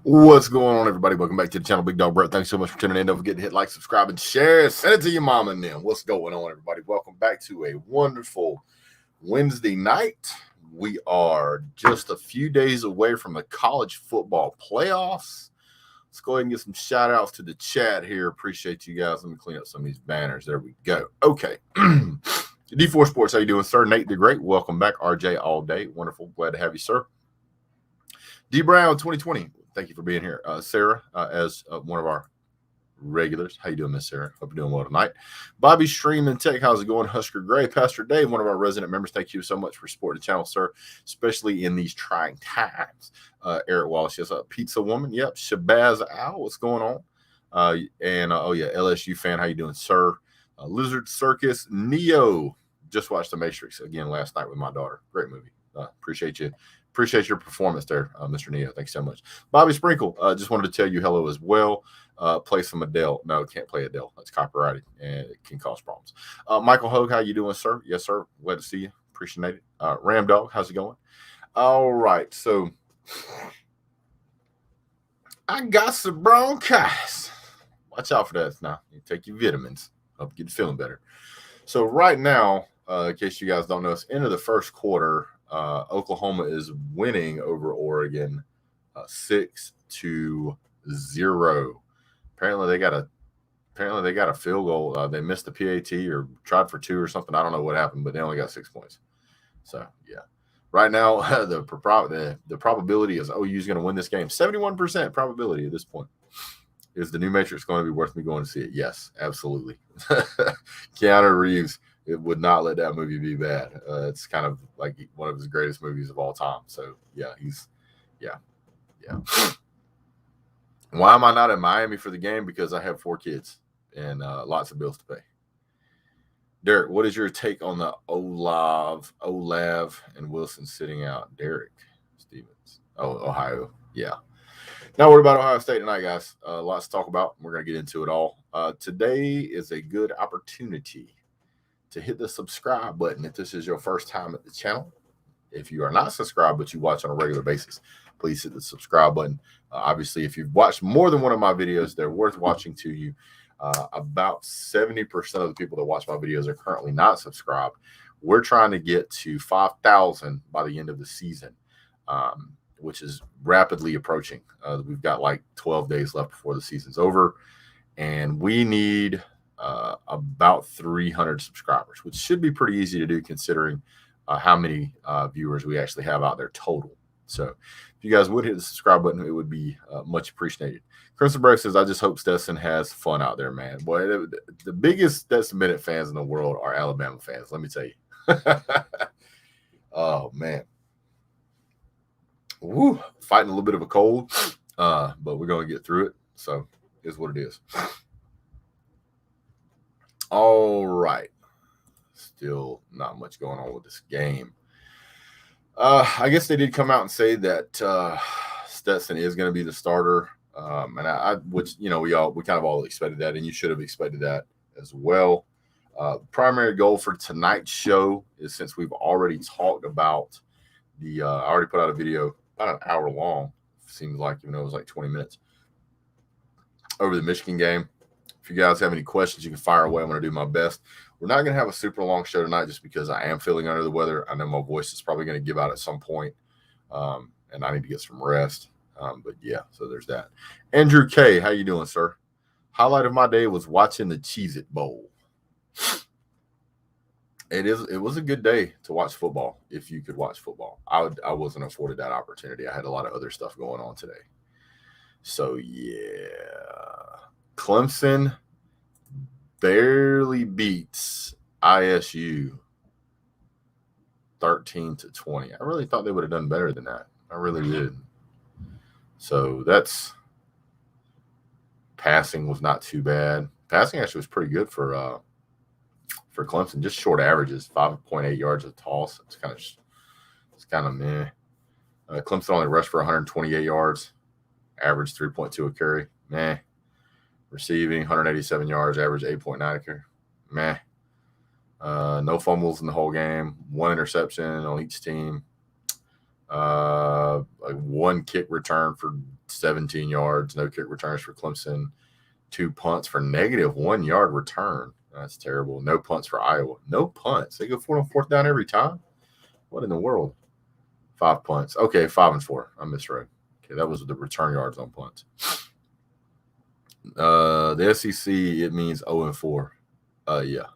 What's going on, everybody? Welcome back to the channel. Big Dog Brett. Thanks so much for tuning in. Don't forget to hit like, subscribe, and share. Send it to your mama and them. What's going on, everybody? Welcome back to a wonderful Wednesday night. We are just a few days away from the college football playoffs. Let's go ahead and get some shout outs to the chat here. Appreciate you guys. Let me clean up some of these banners. There we go. Okay. D4 Sports, how you doing, sir? Nate the Great. Welcome back. RJ all day. Wonderful. Glad to have you, sir. D Brown 2020. Thank you for being here. Sarah, as one of our regulars. How you doing, Miss Sarah? Hope you're doing well tonight. Bobby Stream and Tech, how's it going? Husker Gray, Pastor Dave, one of our resident members. Thank you so much for supporting the channel, sir, especially in these trying times. Eric Wallace, yes, Pizza Woman. Yep. Shabazz Owl, what's going on? Oh yeah, LSU fan, how you doing, sir? Lizard Circus, Neo. Just watched The Matrix again last night with my daughter. Great movie. Appreciate you. Appreciate your performance there, Mr. Neo. Thanks so much. Bobby Sprinkle, just wanted to tell you hello as well. Play some Adele. No, can't play Adele. That's copyrighted, and it can cause problems. Michael Hogue, how you doing, sir? Yes, sir. Glad to see you. Appreciate it. Ram Dog, how's it going? All right, so I got some bronchitis. Watch out for that now. You take your vitamins. Hope you get feeling better. So right now, in case you guys don't know, it's into the first quarter. Oklahoma is winning over Oregon 6-0. Apparently they got a field goal. They missed the PAT or tried for 2 or something. I don't know what happened, but they only got 6 points. So yeah, right now the probability is OU is going to win this game. 71% probability at this point. Is the new Matrix going to be worth me going to see it? Yes, absolutely. Keanu Reeves. It would not let that movie be bad. It's kind of like one of his greatest movies of all time. So yeah, yeah. Why am I not in Miami for the game? Because I have 4 kids and lots of bills to pay. Derek, what is your take on the Olav, and Wilson sitting out? Derek Stevens. Oh, Ohio. Yeah. Not worried about Ohio State tonight, guys. Lots to talk about. We're going to get into it all. Today is a good opportunity to hit the subscribe button if this is your first time at the channel. If you are not subscribed, but you watch on a regular basis, please hit the subscribe button. Obviously, if you've watched more than one of my videos, they're worth watching to you. About 70% of the people that watch my videos are currently not subscribed. We're trying to get to 5,000 by the end of the season, which is rapidly approaching. We've got like 12 days left before the season's over, and we need about 300 subscribers, which should be pretty easy to do considering how many viewers we actually have out there total. So if you guys would hit the subscribe button, it would be much appreciated. Crimson Brave says, I just hope Stetson has fun out there, man. Boy, the biggest Stetson Bennett fans in the world are Alabama fans, let me tell you. Oh, man. Woo, fighting a little bit of a cold, but we're going to get through it. So here's what it is. All right. Still not much going on with this game. I guess they did come out and say that Stetson is going to be the starter. Which, we kind of all expected that, and you should have expected that as well. Primary goal for tonight's show is, since we've already talked about I already put out a video about an hour long, seems like, even though it was like 20 minutes, over the Michigan game. If you guys have any questions, you can fire away. I'm going to do my best. We're not going to have a super long show tonight just because I am feeling under the weather. I know my voice is probably going to give out at some point, and I need to get some rest. But yeah, so there's that. Andrew K., how you doing, sir? Highlight of my day was watching the Cheez-It Bowl. It was a good day to watch football, if you could watch football. I wasn't afforded that opportunity. I had a lot of other stuff going on today. So yeah. Clemson barely beats ISU 13-20. I really thought they would have done better than that. I really did. So that's passing was not too bad. Passing actually was pretty good for Clemson. Just short averages, 5.8 yards a toss. It's kind of meh. Clemson only rushed for 128 yards, average 3.2 a carry. Meh. Receiving 187 yards, average 8.9 a carry. Meh. No fumbles in the whole game. 1 interception on each team. Like 1 kick return for 17 yards, no kick returns for Clemson, 2 punts for -1 yard return. That's terrible. No punts for Iowa. No punts. They go for it on 4th down every time. What in the world? 5 punts. Okay, 5 and 4. I misread. Okay, that was the return yards on punts. The SEC, it means 0 and 4. Yeah.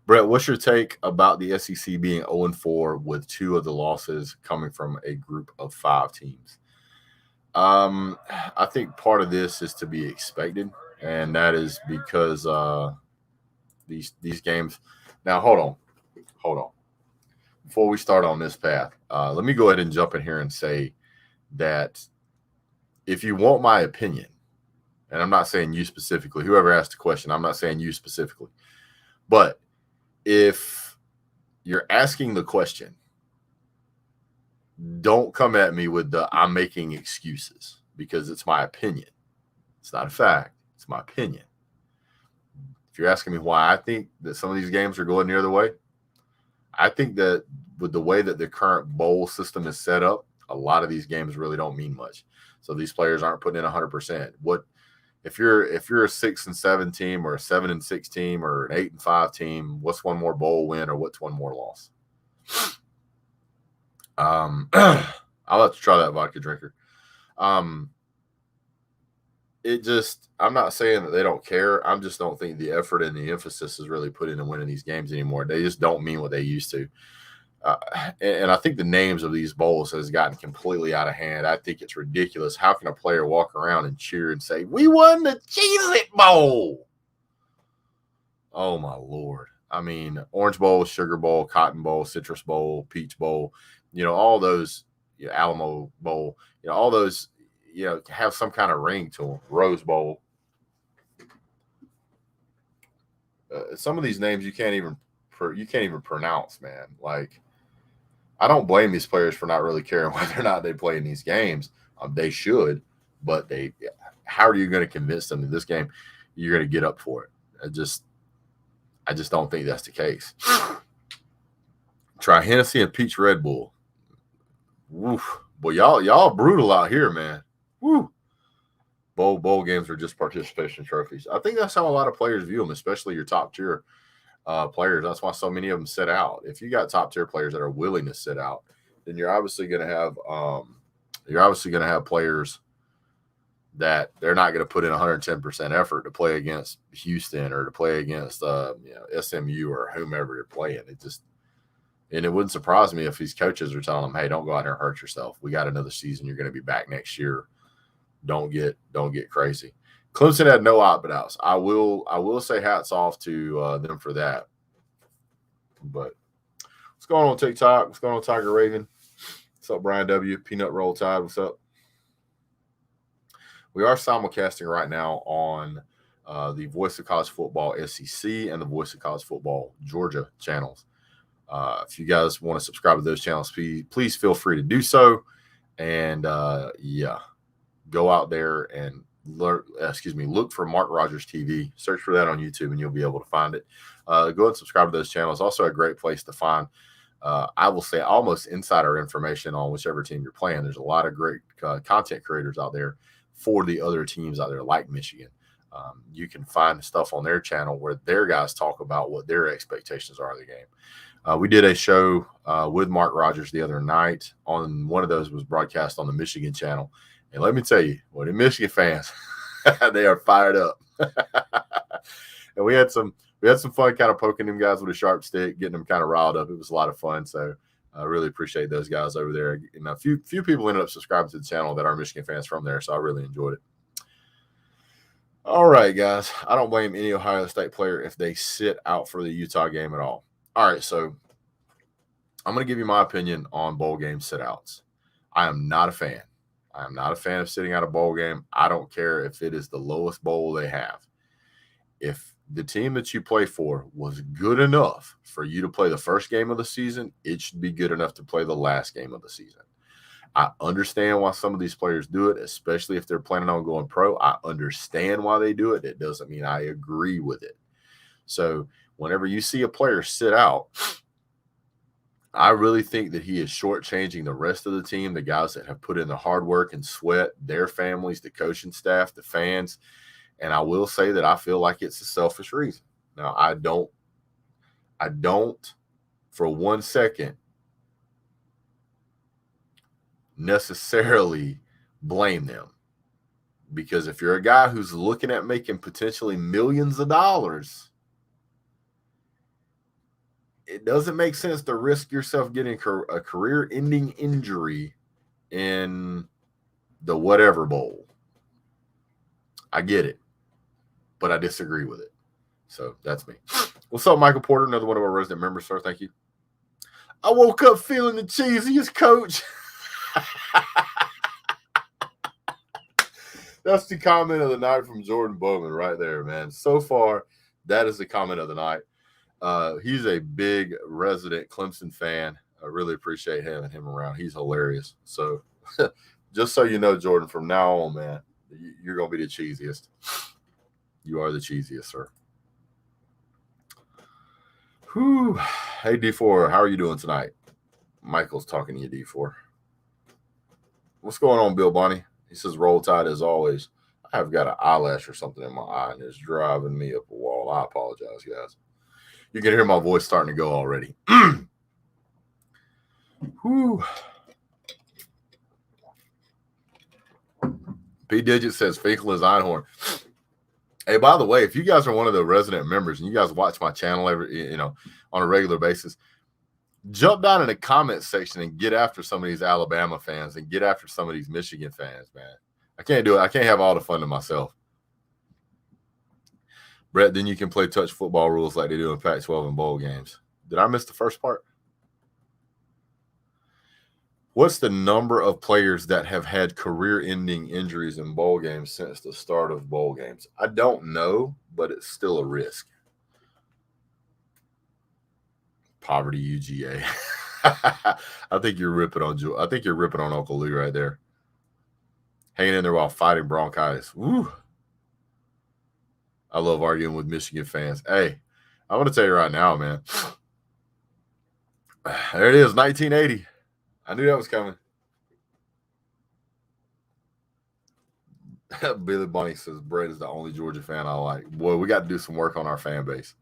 Brett, what's your take about the SEC being 0 and 4 with 2 of the losses coming from a group of 5 teams? I think part of this is to be expected, and that is because these games. Now, hold on. Before we start on this path, let me go ahead and jump in here and say that if you want my opinion, and I'm not saying you specifically, whoever asked the question, I'm not saying you specifically, but if you're asking the question, don't come at me with the I'm making excuses, because it's my opinion. It's not a fact. It's my opinion. If you're asking me why I think that some of these games are going the other way, I think that with the way that the current bowl system is set up, a lot of these games really don't mean much. So these players aren't putting in 100%. What if you're a 6-7 team, or a 7-6 team, or an 8-5 team? What's one more bowl win, or what's one more loss? I'll have to try that vodka drinker. I'm not saying that they don't care. I just don't think the effort and the emphasis is really put into winning these games anymore. They just don't mean what they used to. And I think the names of these bowls has gotten completely out of hand. I think it's ridiculous. How can a player walk around and cheer and say, "We won the Cheez-It Bowl"? Oh, my Lord. I mean, Orange Bowl, Sugar Bowl, Cotton Bowl, Citrus Bowl, Peach Bowl, all those, Alamo Bowl, all those, have some kind of ring to them. Rose Bowl. Some of these names you can't even pronounce, man. Like, I don't blame these players for not really caring whether or not they play in these games. They should, but how are you going to convince them that this game you're going to get up for it? I just don't think that's the case. Try Hennessy and Peach Red Bull. Woof. Boy, y'all brutal out here, man. Woo. Bowl games are just participation trophies. I think that's how a lot of players view them, especially your top tier players. That's why so many of them sit out. If you got top tier players that are willing to sit out, then you're obviously going to have players that they're not going to put in 110% effort to play against Houston or to play against SMU or whomever you're playing. And it wouldn't surprise me if these coaches are telling them, "Hey, don't go out there and hurt yourself. We got another season. You're going to be back next year. Don't get crazy." Clemson had no opt-outs. I will say hats off to them for that. But what's going on TikTok? What's going on Tiger Raven? What's up, Brian W? Peanut Roll Tide? What's up? We are simulcasting right now on the Voice of College Football SEC and the Voice of College Football Georgia channels. If you guys want to subscribe to those channels, please feel free to do so. And go out there and look for Mark Rogers TV. Search for that on YouTube, and you'll be able to find it. Go ahead and subscribe to those channels. Also a great place to find, I will say, almost insider information on whichever team you're playing. There's a lot of great content creators out there for the other teams out there, like Michigan. You can find stuff on their channel where their guys talk about what their expectations are of the game. We did a show with Mark Rogers the other night. On one of those was broadcast on the Michigan channel. And let me tell you, the Michigan fans, they are fired up. And we had some fun kind of poking them guys with a sharp stick, getting them kind of riled up. It was a lot of fun. So I really appreciate those guys over there. And a few people ended up subscribing to the channel that are Michigan fans from there. So I really enjoyed it. All right, guys. I don't blame any Ohio State player if they sit out for the Utah game at all. All right, so I'm going to give you my opinion on bowl game sit-outs. I am not a fan. I am not a fan of sitting out a bowl game. I don't care if it is the lowest bowl they have. If the team that you play for was good enough for you to play the first game of the season, it should be good enough to play the last game of the season. I understand why some of these players do it, especially if they're planning on going pro. I understand why they do it. It doesn't mean I agree with it. So whenever you see a player sit out, I really think that he is shortchanging the rest of the team, the guys that have put in the hard work and sweat, their families, the coaching staff, the fans. And I will say that I feel like it's a selfish reason. Now, I don't for 1 second necessarily blame them, because if you're a guy who's looking at making potentially millions of dollars, it doesn't make sense to risk yourself getting a career-ending injury in the whatever bowl. I get it, but I disagree with it. So that's me. What's up, Michael Porter? Another one of our resident members, sir. Thank you. I woke up feeling the cheesiest, coach. That's the comment of the night from Jordan Bowman right there, man. So far, that is the comment of the night. He's a big resident Clemson fan. I really appreciate having him around. He's hilarious. So just so you know, Jordan, from now on, man, you're going to be the cheesiest. You are the cheesiest, sir. Whew. Hey, D4, how are you doing tonight? Michael's talking to you, D4. What's going on, Bill Bonnie? He says, roll tide as always. I've got an eyelash or something in my eye, and it's driving me up a wall. I apologize, guys. You can hear my voice starting to go already. Whew. P Digit says, Finkel is Einhorn. Hey, by the way, if you guys are one of the resident members and you guys watch my channel on a regular basis, jump down in the comment section and get after some of these Alabama fans and get after some of these Michigan fans, man. I can't do it. I can't have all the fun to myself. Brett, then you can play touch football rules like they do in Pac-12 and bowl games. Did I miss the first part? What's the number of players that have had career-ending injuries in bowl games since the start of bowl games? I don't know, but it's still a risk. Poverty UGA. I think you're ripping on Uncle Lou right there. Hanging in there while fighting bronchitis. Woo. I love arguing with Michigan fans. Hey, I'm going to tell you right now, man. There it is, 1980. I knew that was coming. Billy Bonnie says, Brett is the only Georgia fan I like. Boy, we got to do some work on our fan base.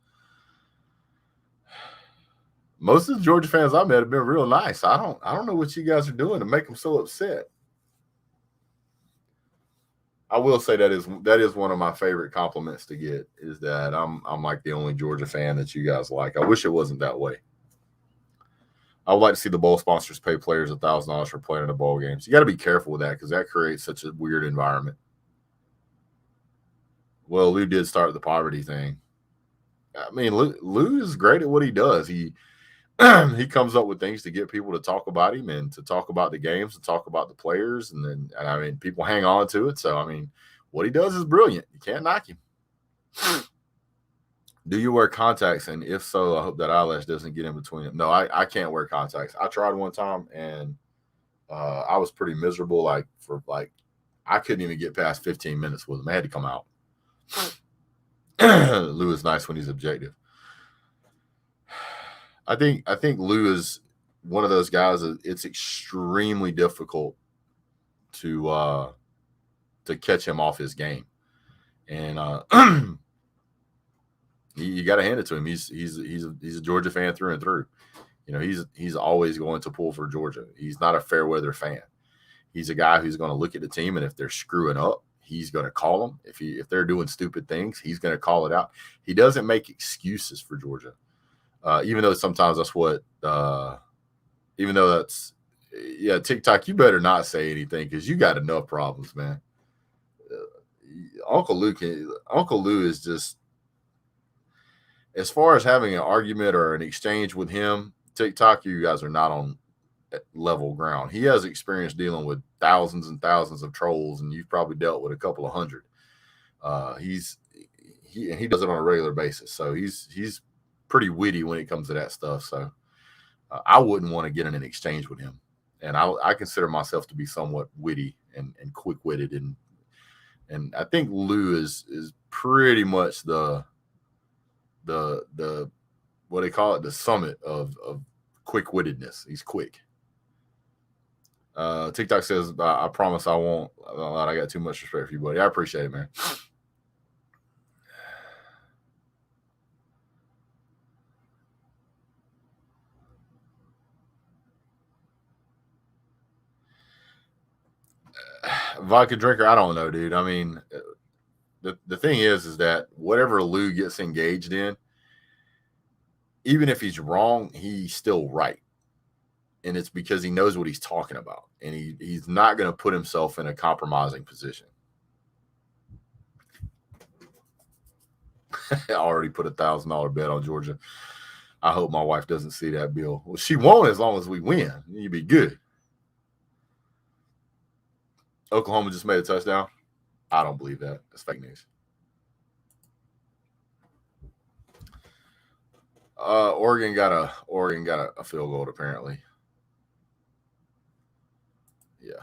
Most of the Georgia fans I met have been real nice. I don't know what you guys are doing to make them so upset. I will say that is one of my favorite compliments to get, is that I'm like the only Georgia fan that you guys like. I wish it wasn't that way. I would like to see the bowl sponsors pay players $1,000 for playing in the bowl games. You got to be careful with that because that creates such a weird environment. Well, Lou did start the poverty thing. I mean, Lou is great at what he does. He comes up with things to get people to talk about him and to talk about the games, to talk about the players, and I mean, people hang on to it. So, I mean, what he does is brilliant. You can't knock him. Do you wear contacts? And if so, I hope that eyelash doesn't get in between them. No, I can't wear contacts. I tried one time, and I was pretty miserable. I couldn't even get past 15 minutes with them. I had to come out. Lou is nice when he's objective. I think Lou is one of those guys that it's extremely difficult to catch him off his game, and you got to hand it to him. He's a Georgia fan through and through. You know, he's always going to pull for Georgia. He's not a fair weather fan. He's a guy who's going to look at the team, and if they're screwing up, he's going to call them. If they're doing stupid things, he's going to call it out. He doesn't make excuses for Georgia. Even though sometimes that's what, TikTok, you better not say anything because you got enough problems, man. Uncle Lou is just, as far as having an argument or an exchange with him, TikTok, you guys are not on level ground. He has experience dealing with thousands and thousands of trolls, and you've probably dealt with a couple of hundred. He does it on a regular basis, so he's pretty witty when it comes to that stuff. So I wouldn't want to get in an exchange with him. And I consider myself to be somewhat witty and quick-witted. And I think Lou is pretty much the what they call it, the summit of quick-wittedness. He's quick. TikTok says, I promise I won't. I got too much respect for you, buddy. I appreciate it, man. Vodka drinker, I don't know, dude. I mean, the thing is that whatever Lou gets engaged in, even if he's wrong, he's still right. And it's because he knows what he's talking about. And he's not going to put himself in a compromising position. I already put $1,000 bet on Georgia. I hope my wife doesn't see that bill. Well, she won't as long as we win. You'd be good. Oklahoma just made a touchdown. I don't believe that. That's fake news. Oregon got a field goal apparently. Yeah.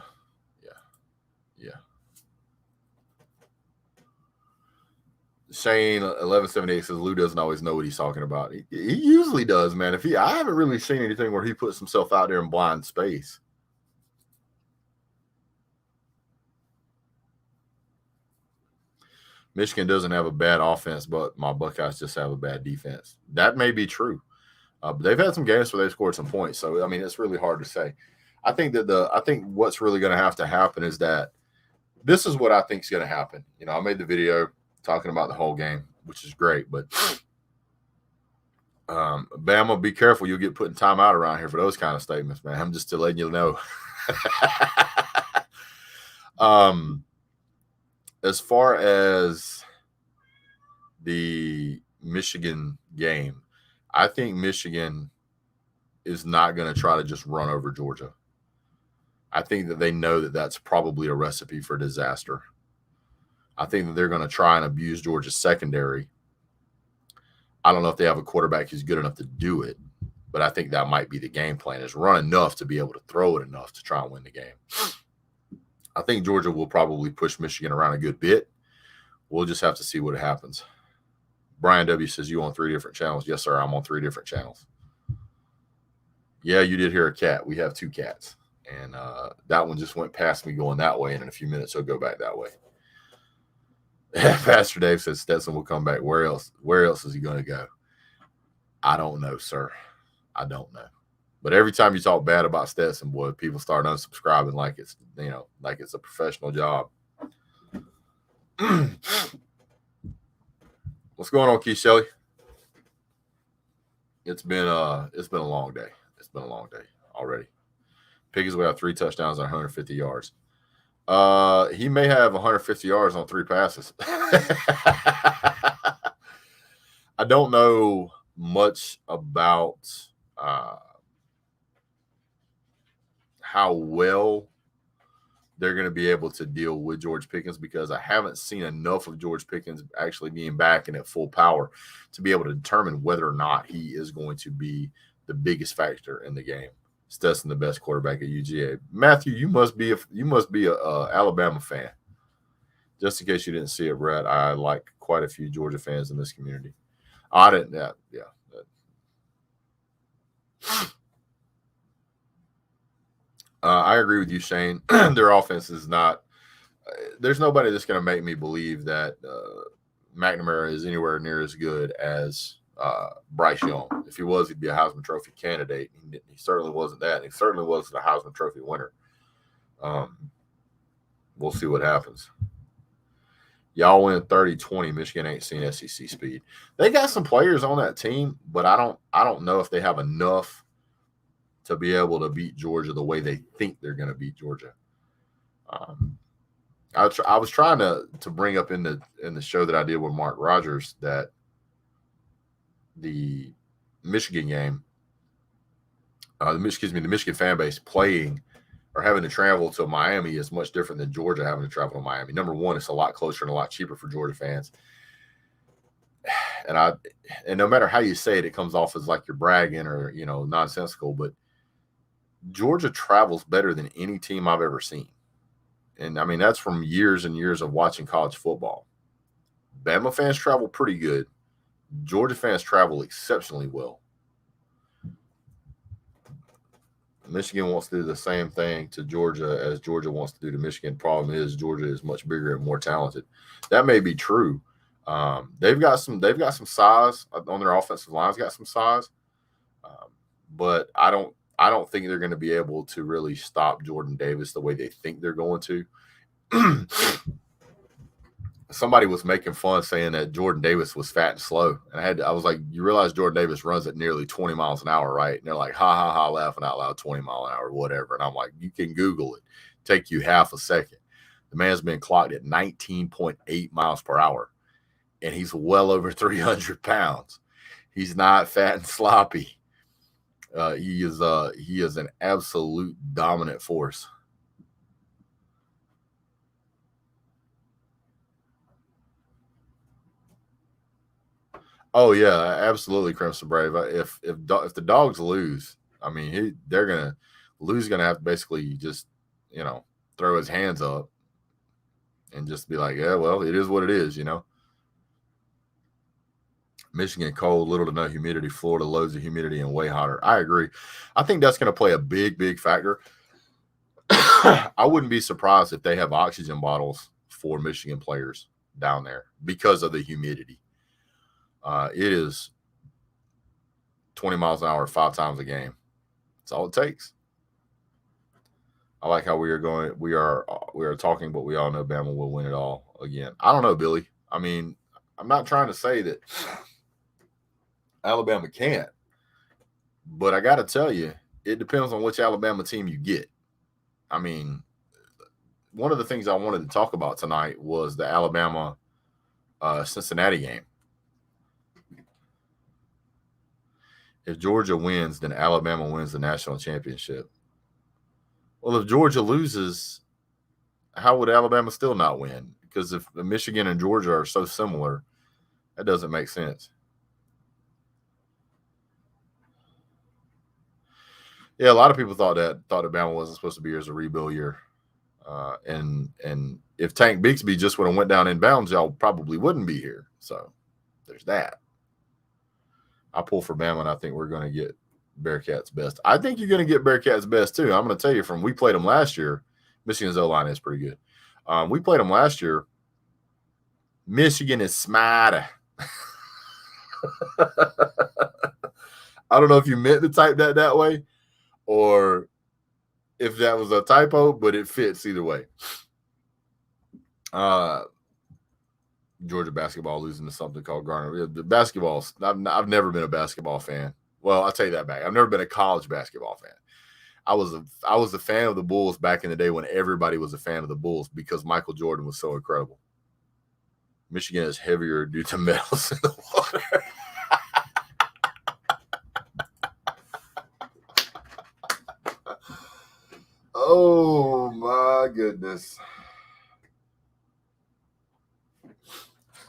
Shane 1178 says Lou doesn't always know what he's talking about. He usually does, man. I haven't really seen anything where he puts himself out there in blind space. Michigan doesn't have a bad offense, but my Buckeyes just have a bad defense. That may be true. But they've had some games where they've scored some points. So, I mean, it's really hard to say. I think what's really going to have to happen is that this is what I think is going to happen. You know, I made the video talking about the whole game, which is great. But Bama, be careful. You'll get put in timeout around here for those kind of statements, man. I'm just letting you know. As far as the Michigan game, I think Michigan is not going to try to just run over Georgia. I think that they know that that's probably a recipe for disaster. I think that they're going to try and abuse Georgia's secondary. I don't know if they have a quarterback who's good enough to do it, but I think that might be the game plan, is run enough to be able to throw it enough to try and win the game. I think Georgia will probably push Michigan around a good bit. We'll just have to see what happens. Brian W. says, you on 3 different channels? Yes, sir. I'm on 3 different channels. Yeah, you did hear a cat. We have 2 cats. And that one just went past me going that way, and in a few minutes he'll go back that way. Pastor Dave says Stetson will come back. Where else? Where else is he going to go? I don't know, sir. I don't know. But every time you talk bad about Stetson, boy, people start unsubscribing like it's, like it's a professional job. What's going on, Keith Shelley? It's been a long day. It's been a long day already. Pickens will have 3 touchdowns and 150 yards. He may have 150 yards on 3 passes. I don't know much about how well they're going to be able to deal with George Pickens, because I haven't seen enough of George Pickens actually being back and at full power to be able to determine whether or not he is going to be the biggest factor in the game. Stetson, the best quarterback at UGA. Matthew, you must be a Alabama fan. Just in case you didn't see it, Brad, I like quite a few Georgia fans in this community. I didn't. Yeah. I agree with you, Shane. Their offense is not. There's nobody that's going to make me believe that McNamara is anywhere near as good as Bryce Young. If he was, he'd be a Heisman Trophy candidate. He certainly wasn't that. He certainly wasn't a Heisman Trophy winner. We'll see what happens. Y'all win 30-20. Michigan ain't seen SEC speed. They got some players on that team, but I don't know if they have enough to be able to beat Georgia the way they think they're going to beat Georgia. I was trying to bring up in the show that I did with Mark Rogers that the Michigan game, the Michigan fan base playing or having to travel to Miami is much different than Georgia having to travel to Miami. Number one, it's a lot closer and a lot cheaper for Georgia fans. And no matter how you say it, it comes off as like you're bragging or, nonsensical, but Georgia travels better than any team I've ever seen. And I mean, that's from years and years of watching college football. Bama fans travel pretty good. Georgia fans travel exceptionally well. Michigan wants to do the same thing to Georgia as Georgia wants to do to Michigan. Problem is Georgia is much bigger and more talented. That may be true. They've got some size on their offensive line's got some size, but I don't think they're going to be able to really stop Jordan Davis the way they think they're going to. Somebody was making fun saying that Jordan Davis was fat and slow. And I was like, you realize Jordan Davis runs at nearly 20 miles an hour, right? And they're like, ha, ha, ha, laughing out loud, 20 mile an hour, whatever. And I'm like, you can Google it. Take you half a second. The man's been clocked at 19.8 miles per hour. And he's well over 300 pounds. He's not fat and sloppy. He is an absolute dominant force. Oh yeah, absolutely, Crimson Brave. If the Dogs lose, I mean, they're gonna lose. Gonna have to basically just throw his hands up and just be like, yeah, well, it is what it is, Michigan cold, little to no humidity. Florida loads of humidity and way hotter. I agree. I think that's going to play a big factor. I wouldn't be surprised if they have oxygen bottles for Michigan players down there because of the humidity. It is 20 miles an hour 5 times a game. That's all it takes. I like how we are talking, but we all know Bama will win it all again. I don't know, Billy. I mean, I'm not trying to say that Alabama can't, but I got to tell you, it depends on which Alabama team you get. I mean, one of the things I wanted to talk about tonight was the Alabama Cincinnati game. If Georgia wins, then Alabama wins the national championship. Well, if Georgia loses, how would Alabama still not win? Because if Michigan and Georgia are so similar, that doesn't make sense. Yeah, a lot of people thought Alabama wasn't supposed to be here as a rebuild year. And if Tank Bixby just would have went down in bounds, y'all probably wouldn't be here. So there's that. I pull for Bama, and I think we're going to get Bearcats best. I think you're going to get Bearcats best too. I'm going to tell you, we played them last year. Michigan's O-line is pretty good. We played them last year. Michigan is smarter. I don't know if you meant to type that way or if that was a typo, but it fits either way. Georgia basketball losing to something called Garner. The basketball, I've never been a basketball fan. Well, I'll tell you that back. I've never been a college basketball fan. I was a fan of the Bulls back in the day when everybody was a fan of the Bulls because Michael Jordan was so incredible. Michigan is heavier due to metals in the water. Oh my goodness.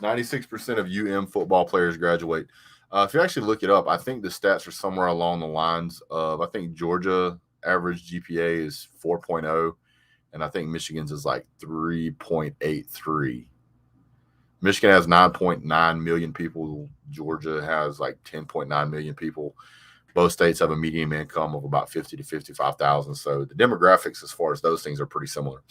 96% of UM football players graduate. If you actually look it up, I think the stats are somewhere along the lines of, I think Georgia average GPA is 4.0, and I think Michigan's is like 3.83. Michigan has 9.9 million people. Georgia has like 10.9 million people. Both states have a median income of about 50 to 55,000. So the demographics, as far as those things, are pretty similar.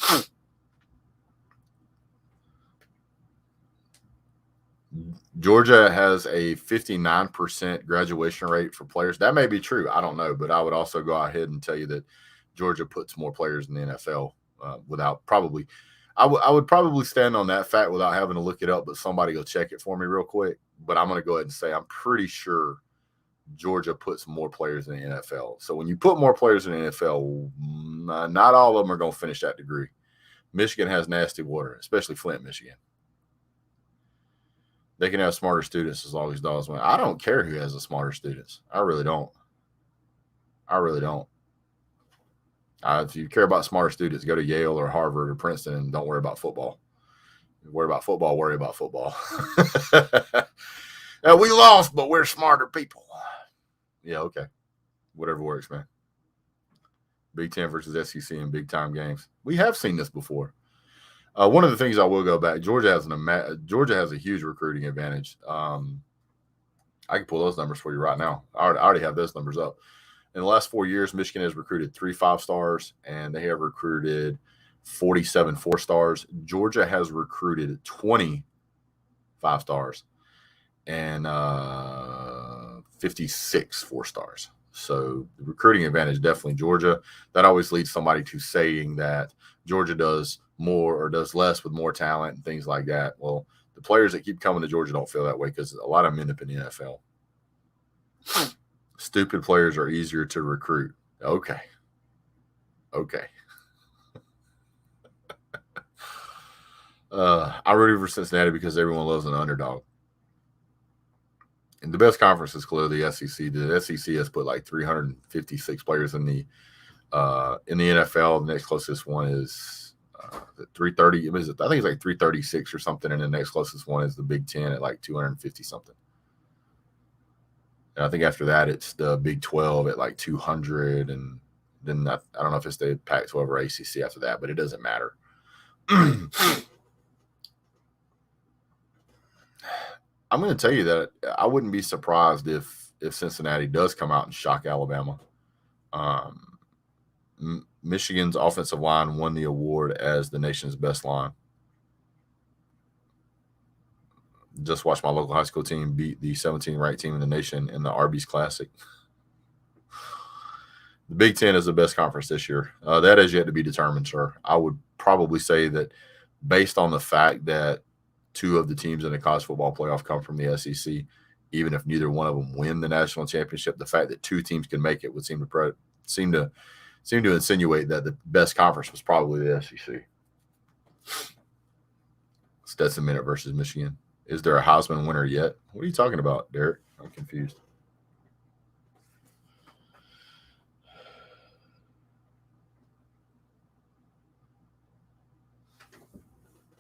Georgia has a 59% graduation rate for players. That may be true. I don't know, but I would also go ahead and tell you that Georgia puts more players in the NFL without probably. I would probably stand on that fact without having to look it up, but somebody go check it for me real quick. But I'm going to go ahead and say I'm pretty sure Georgia puts more players in the NFL. So when you put more players in the NFL, not all of them are going to finish that degree. Michigan has nasty water, especially Flint, Michigan. They can have smarter students as long as dogs win. I don't care who has the smarter students. I really don't. If you care about smarter students, go to Yale or Harvard or Princeton and don't worry about football. Worry about football. Now, we lost, but we're smarter people. Yeah, okay. Whatever works, man. Big Ten versus SEC in big-time games. We have seen this before. One of the things I will go back, Georgia has a huge recruiting advantage. I can pull those numbers for you right now. I already have those numbers up. In the last 4 years, Michigan has recruited 3 5-stars, and they have recruited 47 4-stars. Georgia has recruited 20 5-stars and 56 4-stars. So the recruiting advantage, definitely Georgia. That always leads somebody to saying that Georgia does more or does less with more talent and things like that. Well, the players that keep coming to Georgia don't feel that way because a lot of them end up in the NFL. Stupid players are easier to recruit. Okay. I rooted for Cincinnati because everyone loves an underdog. And the best conference is clearly the SEC. The SEC has put like 356 players in the NFL. The next closest one is 330. I think it's like 336 or something. And the next closest one is the Big Ten at like 250 something. And I think after that, it's the Big 12 at like 200. And then I don't know if it's the Pac-12 or ACC after that, but it doesn't matter. I'm going to tell you that I wouldn't be surprised if Cincinnati does come out and shock Alabama. Michigan's offensive line won the award as the nation's best line. Just watched my local high school team beat the 17th ranked team in the nation in the Arby's Classic. The Big Ten is the best conference this year. That has yet to be determined, sir. I would probably say that based on the fact that 2 of the teams in the college football playoff come from the SEC, even if neither one of them win the national championship, the fact that 2 teams can make it would seem to insinuate that the best conference was probably the SEC. Stetson Bennett versus Michigan. Is there a Heisman winner yet? What are you talking about, Derek? I'm confused.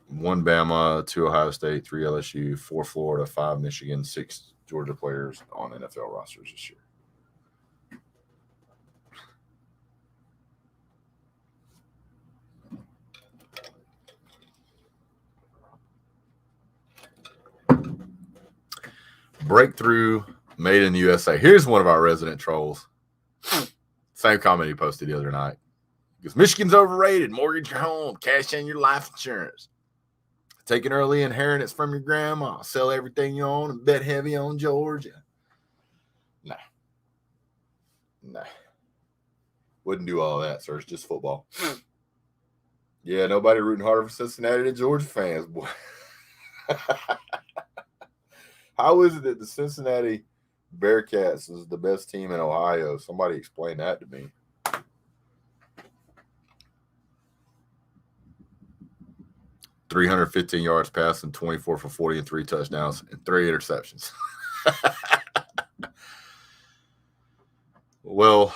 One Bama, 2 Ohio State, 3 LSU, 4 Florida, 5 Michigan, 6 Georgia players on NFL rosters this year. Breakthrough made in the USA. Here's one of our resident trolls. Same comment he posted the other night. Because Michigan's overrated. Mortgage your home. Cash in your life insurance. Take an early inheritance from your grandma. Sell everything you own and bet heavy on Georgia. Nah. Wouldn't do all that, sir. It's just football. Yeah, nobody rooting harder for Cincinnati than Georgia fans, boy. How is it that the Cincinnati Bearcats is the best team in Ohio? Somebody explain that to me. $315 yards passing, 24 for 40 and 3 touchdowns and 3 interceptions. Well,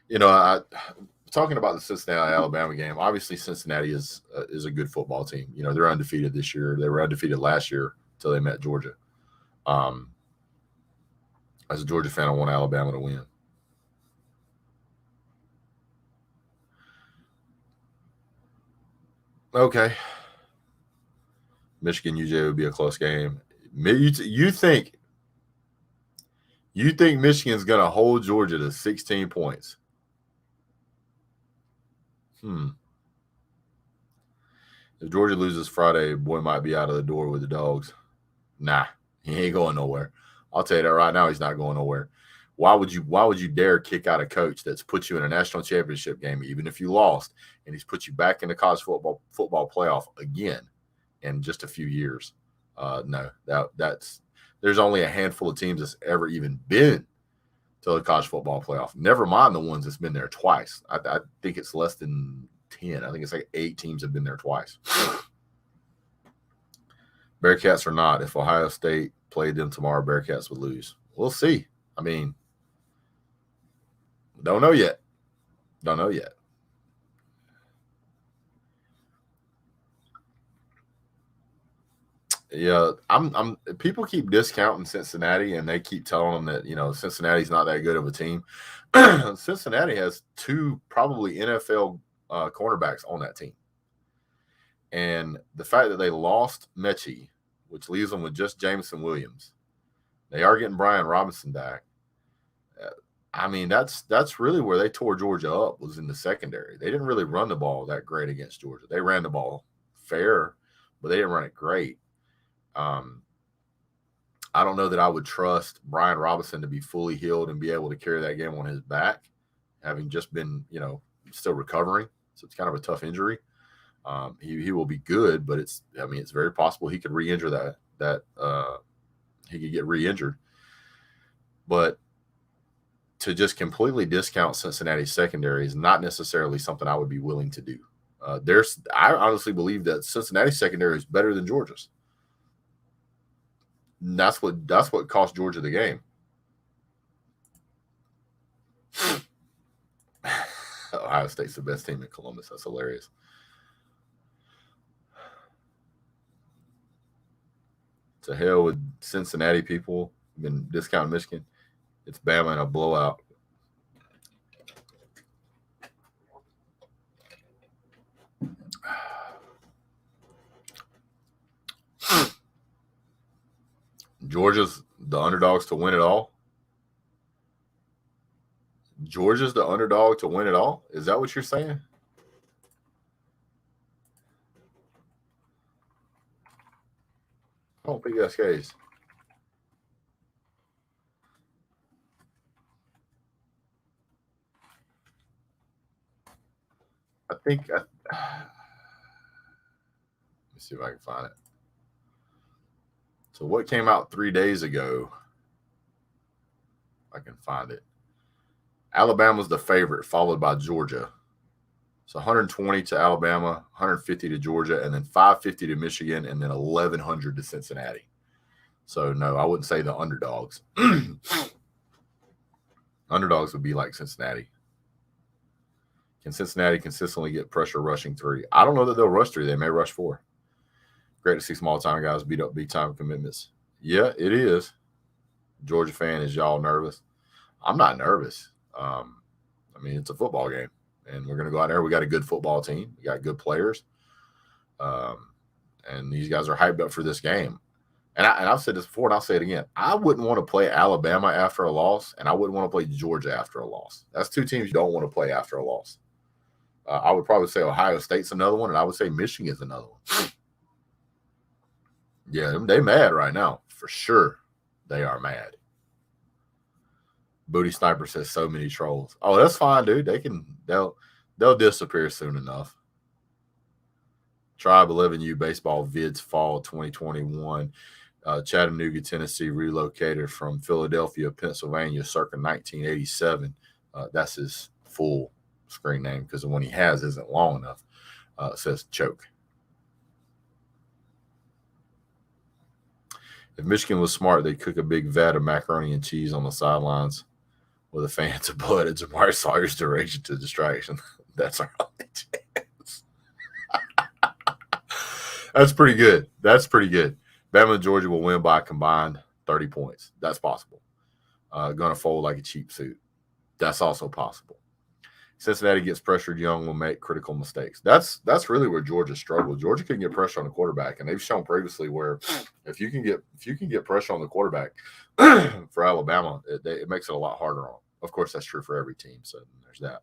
yeah. Talking about the Cincinnati-Alabama game, obviously Cincinnati is a good football team. They're undefeated this year. They were undefeated last year until they met Georgia. As a Georgia fan, I want Alabama to win. Okay. Michigan UGA would be a close game. You think Michigan's going to hold Georgia to 16 points? If Georgia loses Friday, boy might be out of the door with the dogs. Nah, he ain't going nowhere. I'll tell you that right now. He's not going nowhere. Why would you dare kick out a coach that's put you in a national championship game, even if you lost, and he's put you back in the college football playoff again in just a few years? No, there's only a handful of teams that's ever even been to the college football playoff. Never mind the ones that's been there twice. I think it's less than 10. I think it's like 8 teams have been there twice. Bearcats or not, if Ohio State played them tomorrow, Bearcats would lose. We'll see. I mean, don't know yet. Yeah, I'm people keep discounting Cincinnati, and they keep telling them that Cincinnati's not that good of a team. Cincinnati has 2 probably NFL cornerbacks on that team, and the fact that they lost Mechie which leaves them with just Jameson Williams. They are getting Brian Robinson back. I mean, that's really where they tore Georgia up, was in the secondary. They didn't really run the ball that great against Georgia. They ran the ball fair, but they didn't run it great. I don't know that I would trust Brian Robinson to be fully healed and be able to carry that game on his back, having just been, still recovering. So it's kind of a tough injury. He will be good, but it's very possible he could re-injure that he could get re-injured. But to just completely discount Cincinnati's secondary is not necessarily something I would be willing to do. I honestly believe that Cincinnati's secondary is better than Georgia's. And that's what cost Georgia the game. Ohio State's the best team in Columbus. That's hilarious. To hell with Cincinnati people. Been discounting Michigan. It's Bama in a blowout. Georgia's the underdogs to win it all. Georgia's the underdog to win it all? Is that what you're saying? I don't think that's the case. Let me see if I can find it. So what came out 3 days ago? I can find it. Alabama's the favorite, followed by Georgia. So 120 to Alabama, 150 to Georgia, and then 550 to Michigan, and then 1,100 to Cincinnati. So, no, I wouldn't say the underdogs. Underdogs would be like Cincinnati. Can Cincinnati consistently get pressure rushing 3? I don't know that they'll rush 3. They may rush 4. Great to see small-time guys beat up big-time commitments. Yeah, it is. Georgia fan, is y'all nervous? I'm not nervous. It's a football game, and we're going to go out there. We got a good football team. We got good players. And these guys are hyped up for this game. And I've said this before, and I'll say it again. I wouldn't want to play Alabama after a loss, and I wouldn't want to play Georgia after a loss. That's 2 teams you don't want to play after a loss. I would probably say Ohio State's another one, and I would say Michigan's another one. Yeah, they mad right now. For sure, they are mad. Booty Sniper says so many trolls. Oh, that's fine, dude. They'll disappear soon enough. Tribe 11U baseball vids fall 2021. Chattanooga, Tennessee, relocated from Philadelphia, Pennsylvania, circa 1987. That's his full screen name because the one he has isn't long enough. It says Choke. If Michigan was smart, they'd cook a big vat of macaroni and cheese on the sidelines with a fan to blood at Jamari Sawyer's direction to distraction. That's our only chance. That's pretty good. Bama and Georgia will win by a combined 30 points. That's possible. Going to fold like a cheap suit. That's also possible. Cincinnati gets pressured young, will make critical mistakes. That's really where Georgia struggled. Georgia can get pressure on the quarterback, and they've shown previously where if you can get pressure on the quarterback for Alabama, it makes it a lot harder on them. Of course, that's true for every team. So there's that.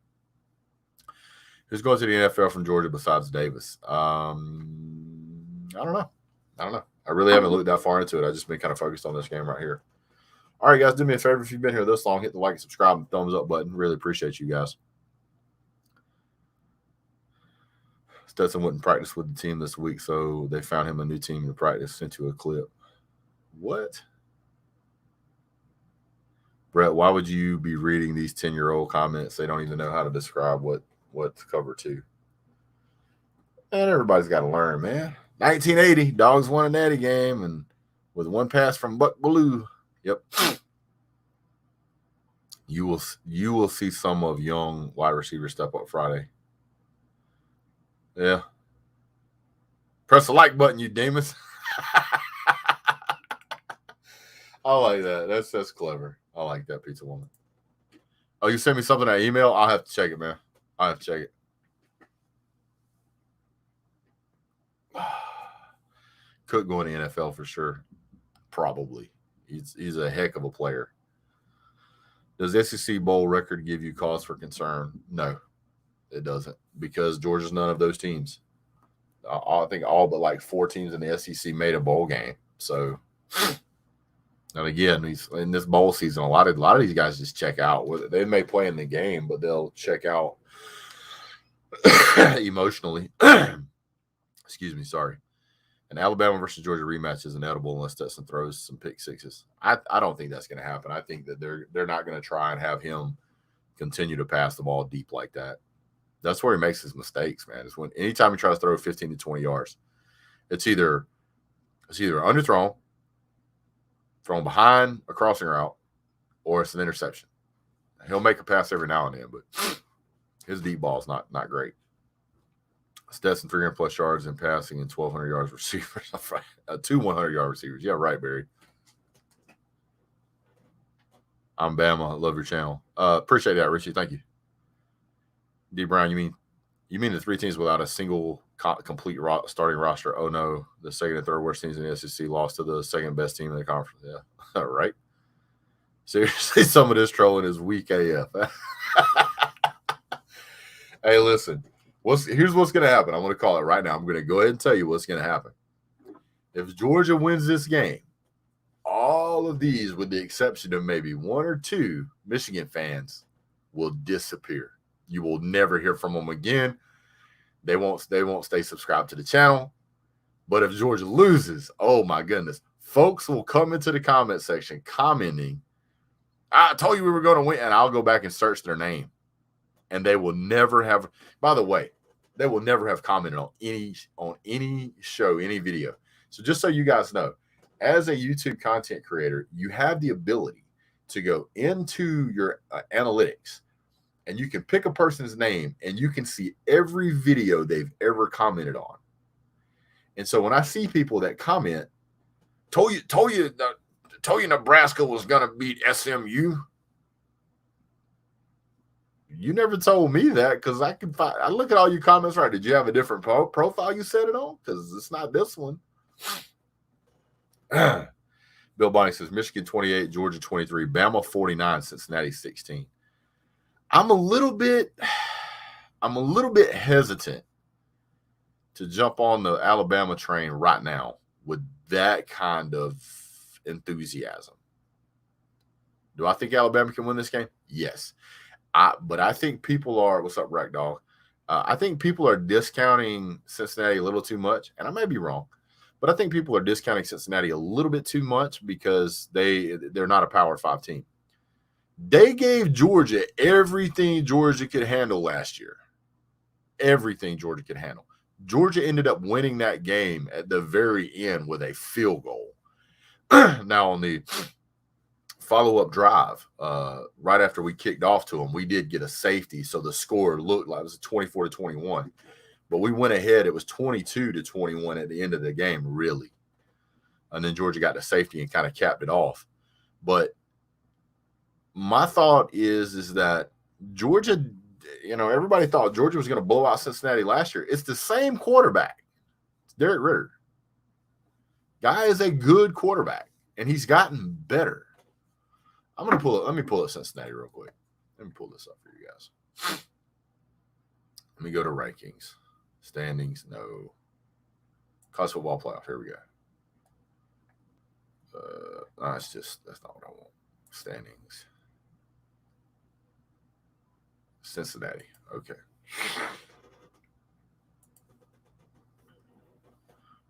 Who's going to the NFL from Georgia besides Davis? I don't know. I really haven't looked that far into it. I've just been kind of focused on this game right here. All right, guys, do me a favor. If you've been here this long, hit the like, subscribe, and thumbs up button. Really appreciate you guys. Stetson wouldn't practice with the team this week, so they found him a new team to practice. Sent you a clip. What? Brett, why would you be reading these 10-year-old comments? They don't even know how to describe what to cover to. And everybody's got to learn, man. 1980, Dogs won a natty game, and with one pass from Buck Bellew. Yep. You will see some of young wide receivers step up Friday. Yeah. Press the like button, you demons. I like that. That's clever. I like that, Pizza Woman. Oh, you sent me something at email? I'll have to check it, man. I'll have to check it. Could go in the NFL for sure. Probably. He's a heck of a player. Does SEC bowl record give you cause for concern? No, it doesn't, because Georgia's none of those teams. I think all but like 4 teams in the SEC made a bowl game. So, and again, in this bowl season, a lot of these guys just check out. They may play in the game, but they'll check out emotionally. Excuse me, sorry. An Alabama versus Georgia rematch is inedible unless Stetson throws some pick sixes. I don't think that's going to happen. I think that they're not going to try and have him continue to pass the ball deep like that. That's where he makes his mistakes, man. Is when anytime he tries to throw 15 to 20 yards, it's either underthrown, thrown behind a crossing route, or it's an interception. He'll make a pass every now and then, but his deep ball is not great. Stetson 300 plus yards in passing and 1,200 yards receivers. 2 100-yard receivers. Yeah, right, Barry. I'm Bama. Love your channel. Appreciate that, Richie. Thank you. D. Brown, you mean the 3 teams without a single complete starting roster? Oh no, the second and third worst teams in the SEC lost to the second best team in the conference. Yeah, right. Seriously, some of this trolling is weak AF. Hey, listen. Here's what's going to happen. I'm going to call it right now. I'm going to go ahead and tell you what's going to happen. If Georgia wins this game, all of these, with the exception of maybe 1 or 2 Michigan fans, will disappear. You will never hear from them again. They won't stay subscribed to the channel. But if Georgia loses, oh my goodness, folks will come into the comment section commenting, "I told you we were going to win," and I'll go back and search their name. And they will never have, by the way, they will never have commented on any show, any video. So just so you guys know, as a YouTube content creator, you have the ability to go into your analytics, and you can pick a person's name and you can see every video they've ever commented on. And so when I see people that comment, told you Nebraska was going to beat SMU. You never told me that, because I look at all your comments, right? Did you have a different profile you set it on? Because it's not this one. Bill Bonnie says Michigan 28, Georgia 23, Bama 49, Cincinnati 16. I'm a little bit hesitant to jump on the Alabama train right now with that kind of enthusiasm. Do I think Alabama can win this game? Yes. But I think people are, what's up, Rack Dog? I think people are discounting Cincinnati a little too much, and I may be wrong, but I think people are discounting Cincinnati a little bit too much because they're not a Power 5 team. They gave Georgia everything Georgia could handle last year. Everything Georgia could handle. Georgia ended up winning that game at the very end with a field goal. Now, on the follow-up drive, right after we kicked off to them, we did get a safety, so the score looked like it was 24-21. But we went ahead. It was 22-21 at the end of the game, really. And then Georgia got the safety and kind of capped it off. But my thought is that Georgia, everybody thought Georgia was going to blow out Cincinnati last year. It's the same quarterback. It's Derek Ritter. Guy is a good quarterback, and he's gotten better. Let me pull up Cincinnati real quick. Let me pull this up for you guys. Let me go to rankings. Standings, no. College football playoff, here we go. That's not what I want. Standings. Cincinnati, okay.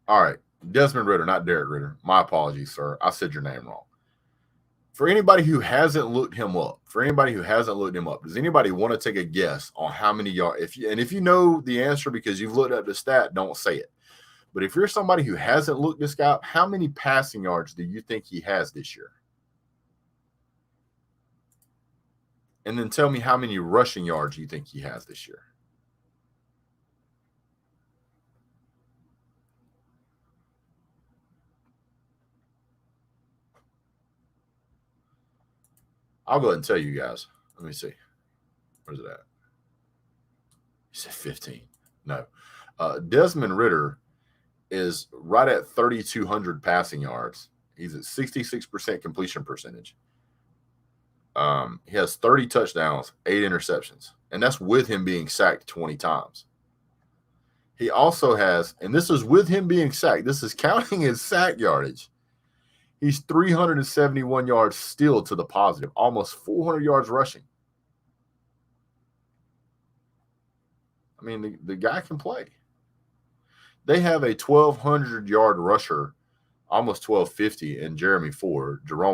All right, Desmond Ritter, not Derek Ritter. My apologies, sir. I said your name wrong. For anybody who hasn't looked him up, does anybody want to take a guess on how many yards? If you know the answer because you've looked up the stat, don't say it. But if you're somebody who hasn't looked this guy up, how many passing yards do you think he has this year? And then tell me how many rushing yards you think he has this year. I'll go ahead and tell you guys. Let me see. Where's it at? You said 15. No. Desmond Ritter is right at 3,200 passing yards. He's at 66% completion percentage. He has 30 touchdowns, 8 interceptions, and that's with him being sacked 20 times. He also has, and this is with him being sacked, this is counting his sack yardage. He's 371 yards still to the positive, almost 400 yards rushing. I mean, the guy can play. They have a 1,200-yard rusher, almost 1,250, in Jerome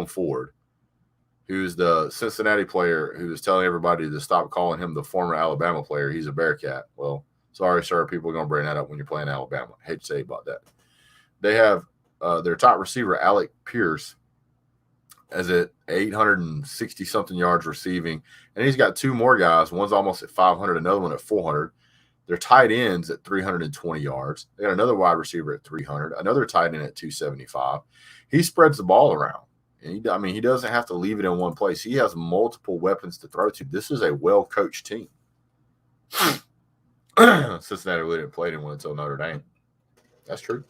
Ford, who's the Cincinnati player who is telling everybody to stop calling him the former Alabama player. He's a Bearcat. Well, sorry, sir. People are going to bring that up when you're playing Alabama. I hate to say about that. They have their top receiver, Alec Pierce, as at 860-something yards receiving. And he's got 2 more guys. One's almost at 500, another one at 400. Their tight ends at 320 yards. They got another wide receiver at 300, another tight end at 275. He spreads the ball around. And he doesn't have to leave it in one place. He has multiple weapons to throw to. This is a well-coached team. Cincinnati really didn't play anyone until Notre Dame. That's true.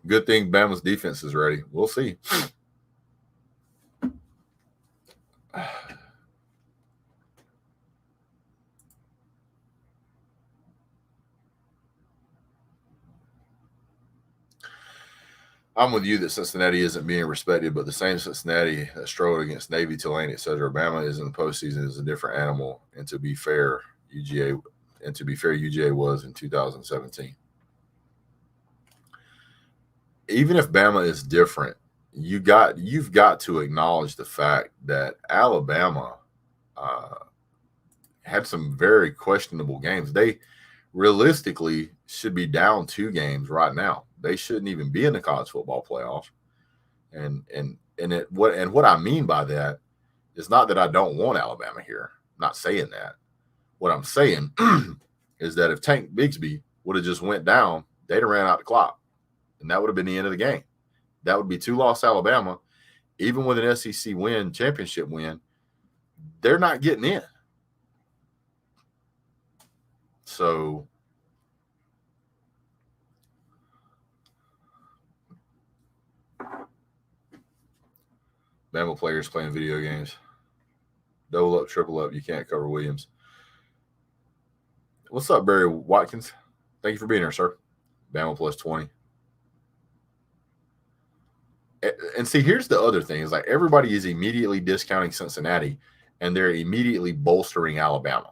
Good thing Bama's defense is ready. We'll see. I'm with you that Cincinnati isn't being respected, but the same Cincinnati that struggled against Navy, Tulane, etc. Bama is in the postseason is a different animal. And to be fair, UGA was in 2017. Even if Bama is different, you've got to acknowledge the fact that Alabama had some very questionable games. They realistically should be down 2 games right now. They shouldn't even be in the college football playoff. And what I mean by that is not that I don't want Alabama here. I'm not saying that. What I'm saying is that if Tank Bigsby would have just went down, they'd have ran out the clock. And that would have been the end of the game. That would be 2-loss Alabama. Even with an SEC win, championship win, they're not getting in. So Bama players playing video games. Double up, triple up. You can't cover Williams. What's up, Barry Watkins? Thank you for being here, sir. Bama plus 20. And see, here's the other thing is like everybody is immediately discounting Cincinnati and they're immediately bolstering Alabama.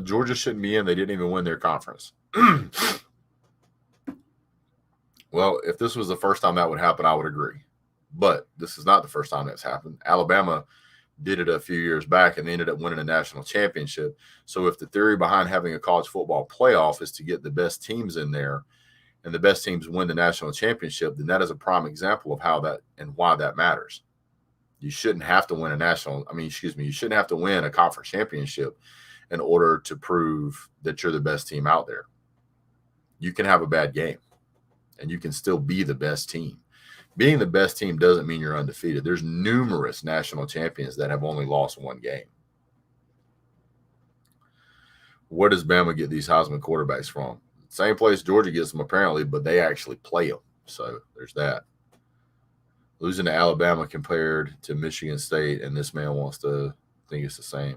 Georgia shouldn't be in. They didn't even win their conference. Well, if this was the first time that would happen, I would agree. But this is not the first time that's happened. Alabama did it a few years back and they ended up winning a national championship. So if the theory behind having a college football playoff is to get the best teams in there and the best teams win the national championship, then that is a prime example of how that and why that matters. You shouldn't have to win you shouldn't have to win a conference championship in order to prove that you're the best team out there. You can have a bad game and you can still be the best team. Being the best team doesn't mean you're undefeated. There's numerous national champions that have only lost 1 game. Where does Bama get these Heisman quarterbacks from? Same place Georgia gets them apparently, but they actually play them. So there's that. Losing to Alabama compared to Michigan State, and this man wants to think it's the same.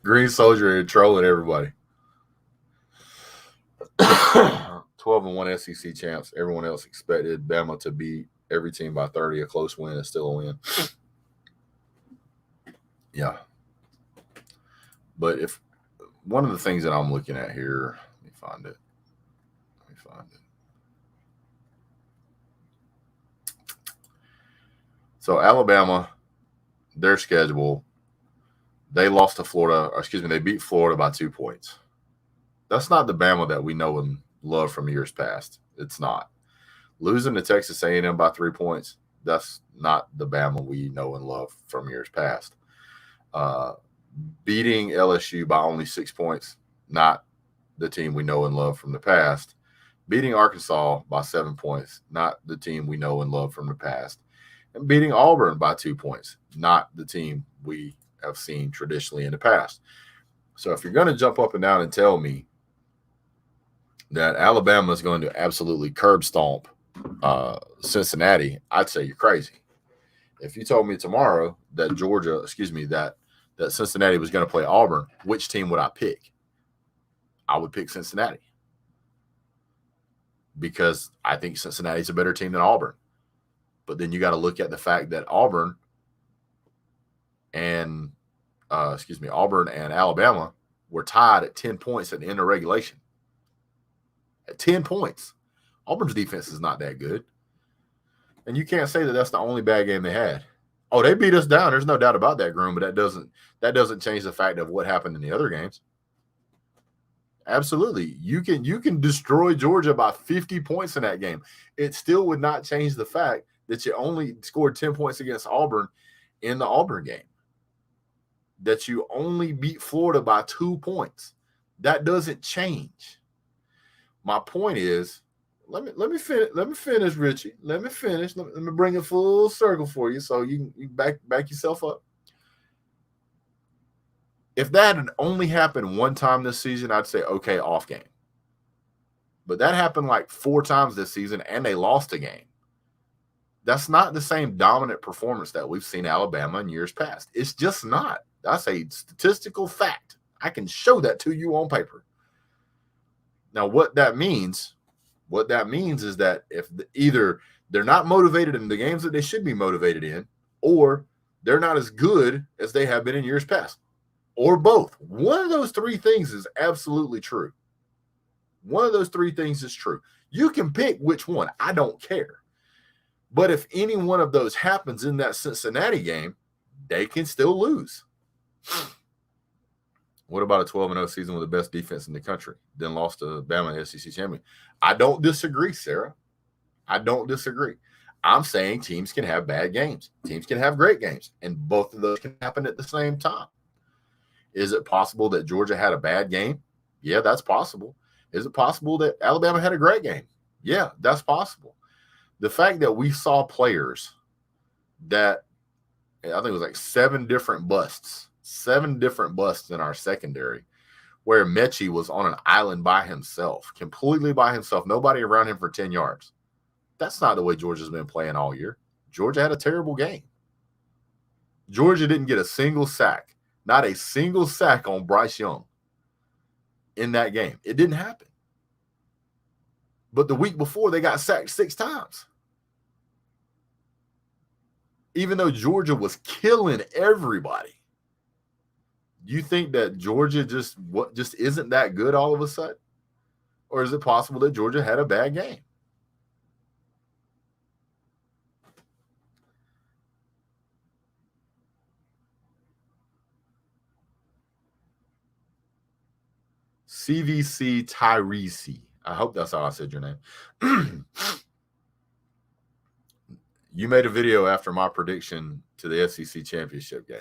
Green Soldier and trolling everybody. 12-1 SEC champs. Everyone else expected Bama to beat every team by 30. A close win is still a win. Yeah. But if one of the things that I'm looking at here, let me find it. So Alabama, their schedule, they lost to Florida, they beat Florida by 2 points. That's not the Bama that we know and love from years past. It's not. Losing to Texas A&M by 3 points, that's not the Bama we know and love from years past. Beating LSU by only 6 points, not the team we know and love from the past. Beating Arkansas by 7 points, not the team we know and love from the past. And beating Auburn by 2 points, not the team we have seen traditionally in the past. So if you're going to jump up and down and tell me that Alabama is going to absolutely curb stomp Cincinnati, I'd say you're crazy. If you told me tomorrow that that Cincinnati was going to play Auburn, which team would I pick? I would pick Cincinnati because I think Cincinnati's a better team than Auburn. But then you got to look at the fact that Auburn and Alabama were tied at 10 points at the end of regulation. At 10 points. Auburn's defense is not that good. And you can't say that that's the only bad game they had. Oh, they beat us down. There's no doubt about that, Groom, but that doesn't change the fact of what happened in the other games. Absolutely. You can destroy Georgia by 50 points in that game. It still would not change the fact that you only scored 10 points against Auburn in the Auburn game. That you only beat Florida by 2 points. That doesn't change. My point is, let me finish, Richie. Let me finish. Let me bring it full circle for you so you back yourself up. If that had only happened one time this season, I'd say, okay, off game. But that happened like 4 times this season, and they lost a game. That's not the same dominant performance that we've seen Alabama in years past. It's just not. That's a statistical fact. I can show that to you on paper. Now, what that means is that if either they're not motivated in the games that they should be motivated in, or they're not as good as they have been in years past, or both. One of those 3 things is absolutely true. One of those 3 things is true. You can pick which one. I don't care. But if any one of those happens in that Cincinnati game, they can still lose. What about a 12-0 season with the best defense in the country, then lost to Bama in the SEC champion? I don't disagree, Sarah. I don't disagree. I'm saying teams can have bad games. Teams can have great games, and both of those can happen at the same time. Is it possible that Georgia had a bad game? Yeah, that's possible. Is it possible that Alabama had a great game? Yeah, that's possible. The fact that we saw players that, I think it was like 7 different busts in our secondary, where Mechie was on an island by himself, completely by himself, nobody around him for 10 yards. That's not the way Georgia's been playing all year. Georgia had a terrible game. Georgia didn't get a single sack, not a single sack on Bryce Young in that game. It didn't happen. But the week before, they got sacked 6 times. Even though Georgia was killing everybody. You think that Georgia just isn't that good all of a sudden? Or is it possible that Georgia had a bad game? CVC Tyrese. I hope that's how I said your name. You made a video after my prediction to the SEC championship game.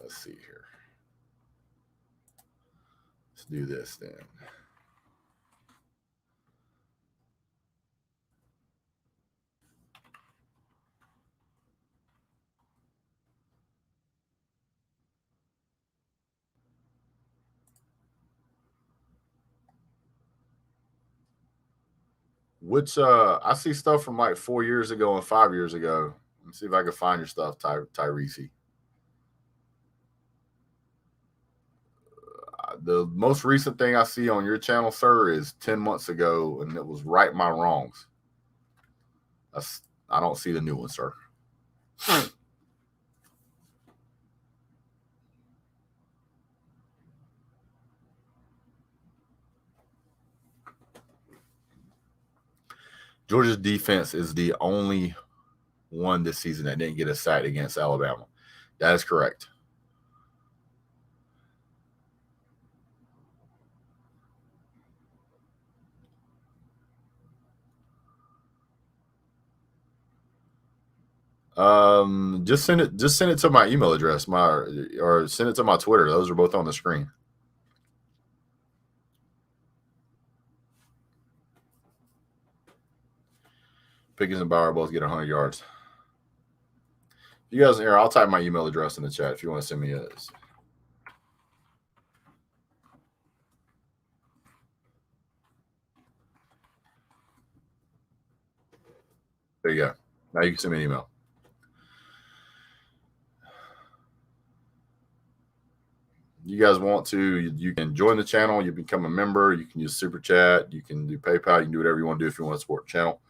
Let's see here. Let's do this then. Which I see stuff from like 4 years ago and 5 years ago. Let me see if I can find your stuff, Tyrese. The most recent thing I see on your channel, sir, is 10 months ago, and it was Right My Wrongs. I don't see the new one, sir. Georgia's defense is the only one this season that didn't get a sack against Alabama. That is correct. Just send it to my email address, or send it to my Twitter. Those are both on the screen. Pickens and Bauer both get 100 yards. You guys here, I'll type my email address in the chat if you want to send me a. There you go. Now you can send me an email. You guys want to, you can join the channel. You become a member. You can use Super Chat. You can do PayPal. You can do whatever you want to do if you want to support the channel.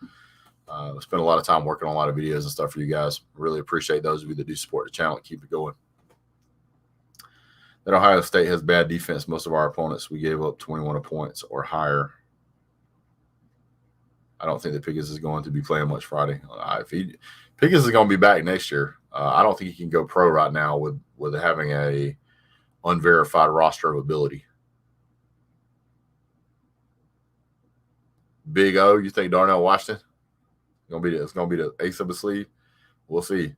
I spend a lot of time working on a lot of videos and stuff for you guys. Really appreciate those of you that do support the channel and keep it going. That Ohio State has bad defense. Most of our opponents, we gave up 21 points or higher. I don't think that Pickens is going to be playing much Friday. Pickens is going to be back next year. I don't think he can go pro right now with having a unverified roster of ability. Big O, you think Darnell Washington it's gonna be the ace of the sleeve? We'll see.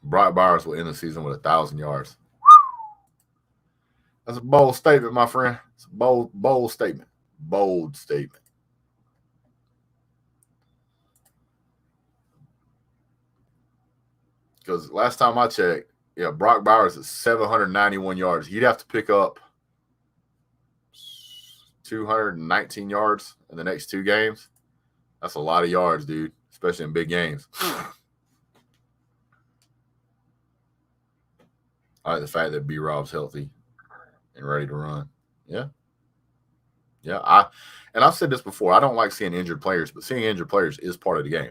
Brock Bowers will end the season with 1,000 yards. That's a bold statement, my friend. It's a bold statement. Bold statement. Because last time I checked, Brock Bowers is 791 yards. He'd have to pick up 219 yards in the next 2 games. That's a lot of yards, dude, especially in big games. I like the fact that B-Rob's healthy and ready to run. Yeah. I've said this before. I don't like seeing injured players, but seeing injured players is part of the game.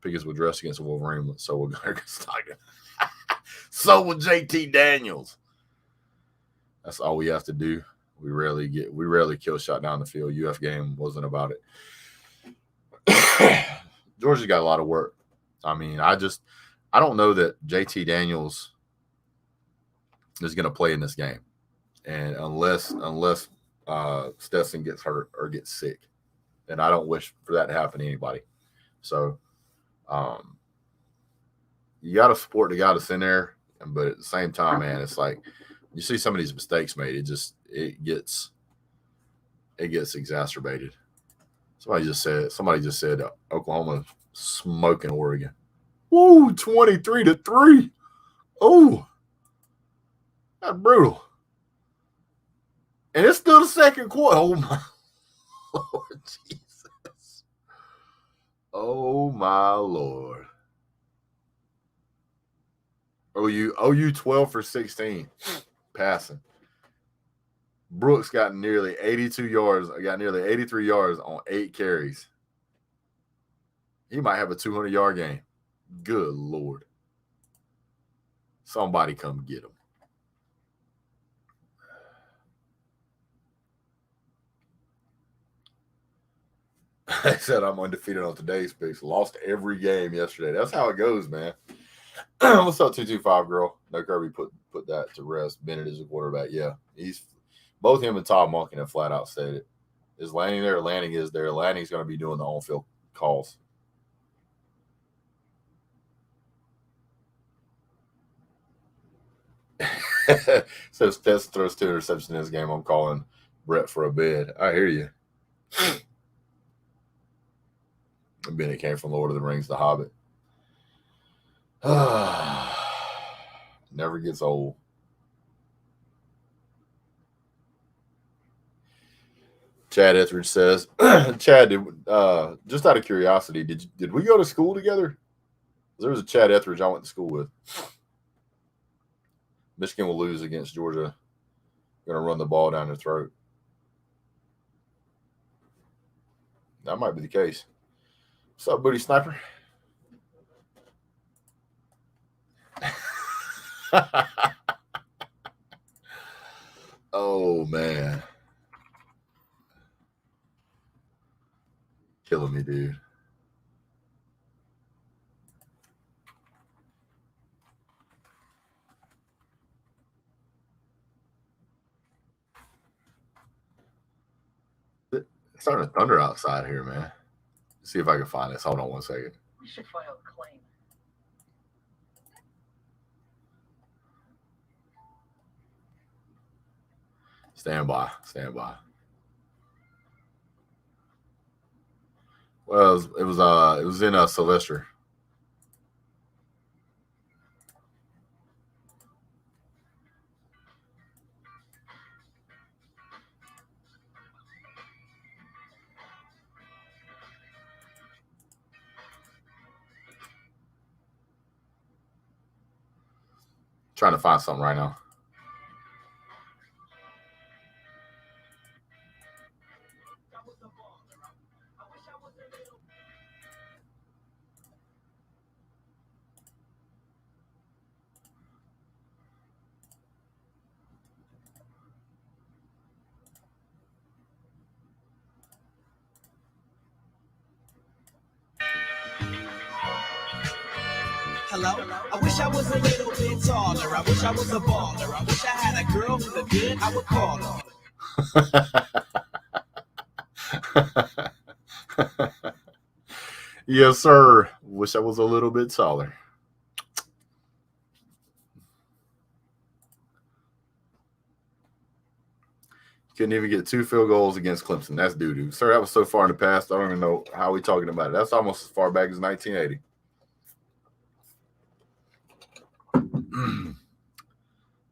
Pickens will dress against Wolverine, so will Gergenstein. So will JT Daniels. That's all we have to do. We rarely kill shot down the field. UF game wasn't about it. Georgia's got a lot of work. I mean, I don't know that JT Daniels is going to play in this game, and unless Stetson gets hurt or gets sick, and I don't wish for that to happen to anybody. So, you got to support the guy that's in there, but at the same time, man, it's like you see some of these mistakes made. It gets exacerbated. Somebody just said Oklahoma smoking Oregon. Woo, 23-3. Oh, that's brutal. And it's still the second quarter. Oh my Lord Jesus. Oh my Lord. OU 12 for 16 passing. Brooks got nearly 82 yards. Got nearly 83 yards on 8 carries. He might have a 200-yard game. Good Lord. Somebody come get him. I said I'm undefeated on today's picks. Lost every game yesterday. That's how it goes, man. What's up, 225 girl? No, Kirby put that to rest. Bennett is a quarterback. Yeah, he's both him and Todd Monken have flat out said it. Is Lanning there? Lanning is there. Lanning's going to be doing the on-field calls. Says Tess throws 2 interceptions in this game. I'm calling Brett for a bid. I hear you. Bennett came from Lord of the Rings, The Hobbit. Never gets old. Chad Etheridge says, Chad, just out of curiosity, did we go to school together? There was a Chad Etheridge I went to school with. Michigan will lose against Georgia. Going to run the ball down their throat. That might be the case. What's up, Booty Sniper? Oh, man. Killing me, dude. It's starting to thunder outside here, man. See if I can find this. Hold on 1 second. We should file a claim. Stand by. Stand by. Well, it was in Sylvester. Trying to find something right now. Hello? I wish I was a little bit taller. I wish I was a baller. I wish I had a girl who looked good. I would call her. Yes, sir. Wish I was a little bit taller. Couldn't even get 2 field goals against Clemson. That's doo-doo. Sir, that was so far in the past, I don't even know how we're talking about it. That's almost as far back as 1980.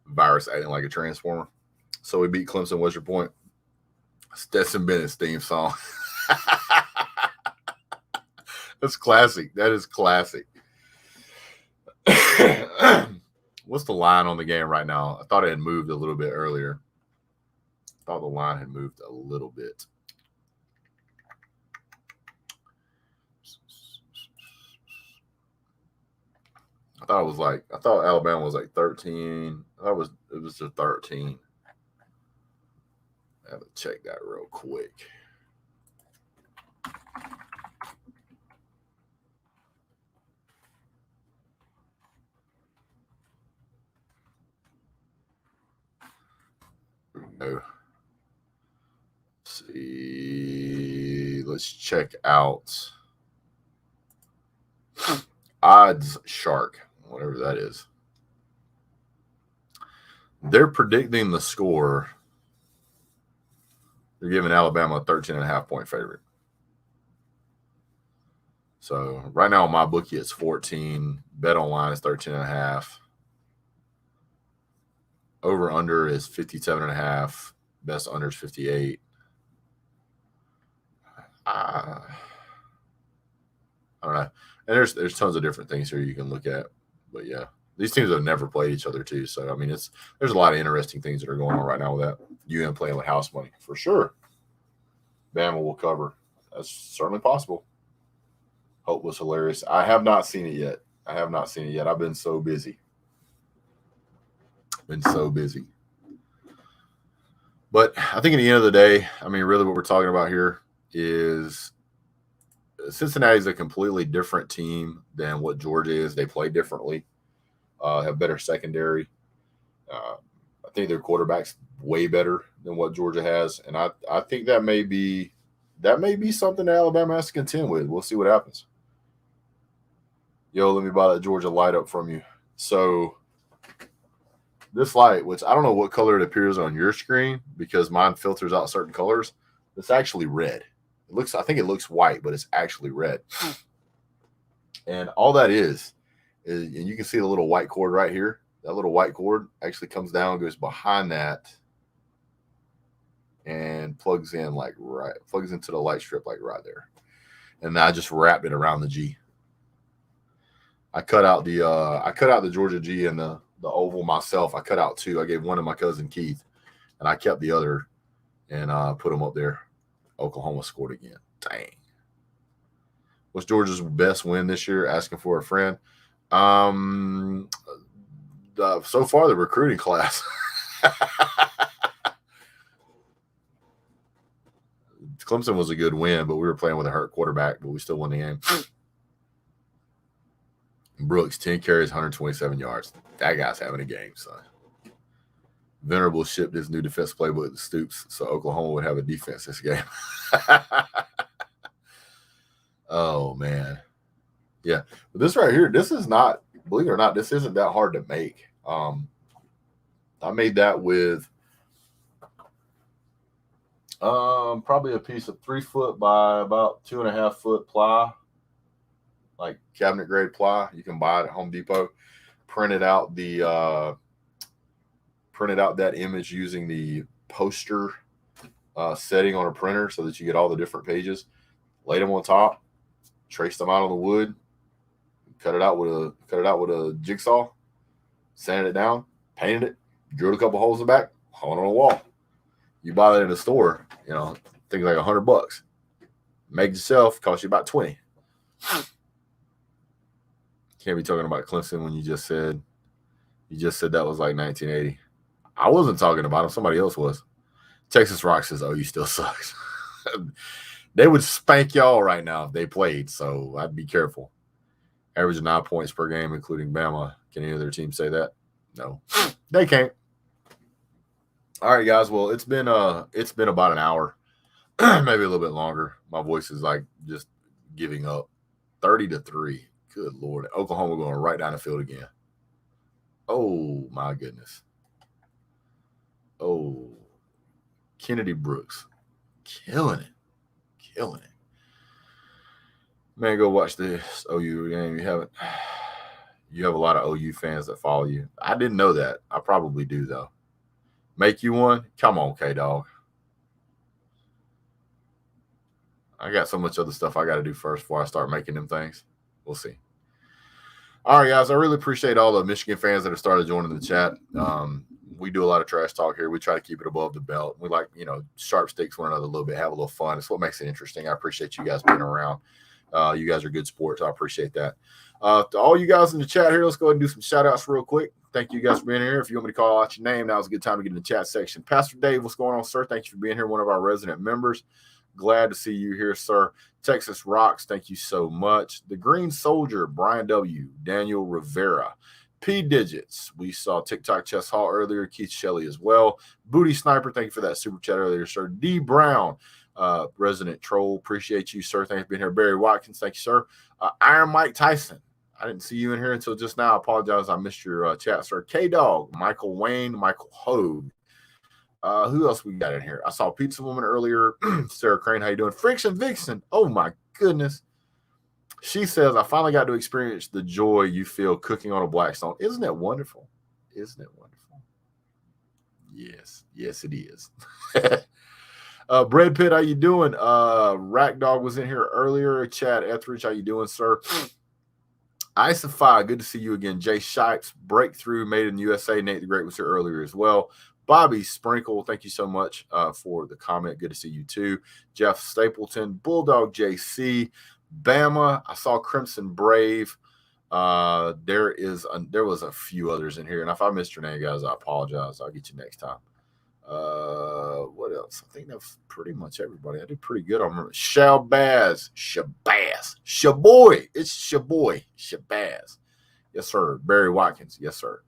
Virus acting like a transformer. So we beat Clemson. What's your point? Stetson Bennett's theme song. That's classic. That is classic. What's the line on the game right now? I thought it had moved a little bit earlier. I thought the line had moved a little bit. I thought Alabama was like 13. It was just 13. I have to check that real quick. No. Let's see. Let's check out Odds Shark, whatever that is. They're predicting the score. They're giving Alabama a 13.5-point favorite. So right now on my bookie, it's 14. Bet online is 13.5. Over under is 57.5. Best under is 58. I don't know. And there's tons of different things here you can look at. But yeah, these teams have never played each other too. So I mean, there's a lot of interesting things that are going on right now with that. UM playing with house money for sure. Bama will cover. That's certainly possible. Hope was hilarious. I have not seen it yet. I've been so busy. But I think at the end of the day, I mean, really what we're talking about here is Cincinnati's a completely different team than what Georgia is. They play differently, have better secondary. I think their quarterback's way better than what Georgia has, and I think that may be something that Alabama has to contend with. We'll see what happens. Yo, let me buy that Georgia light up from you. So this light, which I don't know what color it appears on your screen because mine filters out certain colors, it's actually red. I think it looks white, but it's actually red. And all that is, and you can see the little white cord right here. That little white cord actually comes down, goes behind that, and plugs into the light strip like right there. And then I just wrapped it around the G. I cut out the Georgia G and the oval myself. I cut out 2. I gave one to my cousin Keith, and I kept the other and put them up there. Oklahoma scored again. Dang. What's Georgia's best win this year? Asking for a friend. So far, the recruiting class. Clemson was a good win, but we were playing with a hurt quarterback, but we still won the game. Brooks, 10 carries, 127 yards. That guy's having a game, son. Venerable shipped his new defense playbook to Stoops, so Oklahoma would have a defense this game. Oh man. Yeah. But this right here, this is not, believe it or not, this isn't that hard to make. I made that with probably a piece of 3 foot by about 2.5 foot ply, like cabinet grade ply. You can buy it at Home Depot. Printed out that image using the poster setting on a printer so that you get all the different pages. Laid them on top, traced them out on the wood, cut it out with a jigsaw, sanded it down, painted it, drilled a couple holes in the back, hung it on a wall. You buy that in the store, things like $100. Make it yourself, cost you about 20. Can't be talking about Clemson when you just said that was like 1980. I wasn't talking about him. Somebody else was. Texas Rock says, "Oh, you still sucks." They would spank y'all right now if they played, so I'd be careful. Averaging 9 points per game, including Bama. Can any of their teams say that? No, they can't. All right, guys. Well, it's been about an hour, maybe a little bit longer. My voice is like just giving up. 30-3. Good Lord. Oklahoma going right down the field again. Oh, my goodness. Oh, Kennedy Brooks. Killing it. Man, go watch this OU game. You have a lot of OU fans that follow you. I didn't know that. I probably do, though. Make you one? Come on, K-Dog. I got so much other stuff I got to do first before I start making them things. We'll see. All right, guys. I really appreciate all the Michigan fans that have started joining the chat. We do a lot of trash talk here. We try to keep it above the belt. We like, sharp sticks one another a little bit, have a little fun. It's what makes it interesting. I appreciate you guys being around. You guys are good sports. I appreciate that. To all you guys in the chat here, let's go ahead and do some shout outs real quick. Thank you guys for being here. If you want me to call out your name, now's a good time to get in the chat section. Pastor Dave, what's going on, sir? Thank you for being here, one of our resident members. Glad to see you here, sir. Texas Rocks, thank you so much. The Green Soldier, Brian W., Daniel Rivera, P Digits. We saw TikTok Chess Hall earlier. Keith Shelley as well. Booty Sniper, thank you for that super chat earlier, sir. D Brown, resident troll, appreciate you, sir. Thanks for being here. Barry Watkins, thank you, sir. Iron Mike Tyson, I didn't see you in here until just now. I apologize, I missed your chat, sir. K Dog, Michael Wayne, Michael Hogue. Who else we got in here? I saw Pizza Woman earlier. Sarah Crane, how you doing? Friction Vixen, oh my goodness. She says, I finally got to experience the joy you feel cooking on a Blackstone. Isn't that wonderful? Isn't it wonderful? Yes, it is. Bread Pit, how you doing? Rack Dog was in here earlier. Chad Etheridge, how you doing, sir? Isify, good to see you again. Jay Shipes, Breakthrough, Made in the USA. Nate the Great was here earlier as well. Bobby Sprinkle, thank you so much for the comment. Good to see you too. Jeff Stapleton, Bulldog JC, Bama. I saw Crimson Brave. There was a few others in here, and if I missed your name, guys, I apologize. I'll get you next time. What else? I think that's pretty much everybody. I did pretty good. I remember Shabazz. Shaboy. It's Shaboy. Shabazz. Yes, sir. Barry Watkins. Yes, sir.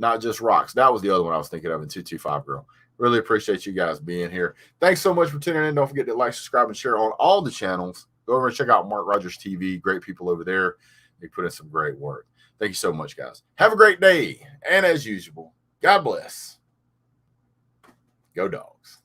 Not Just Rocks. That was the other one I was thinking of in 225 Girl. Really appreciate you guys being here. Thanks so much for tuning in. Don't forget to like, subscribe, and share on all the channels. Go over and check out Mark Rogers TV. Great people over there. They put in some great work. Thank you so much, guys. Have a great day. And as usual, God bless. Go Dogs.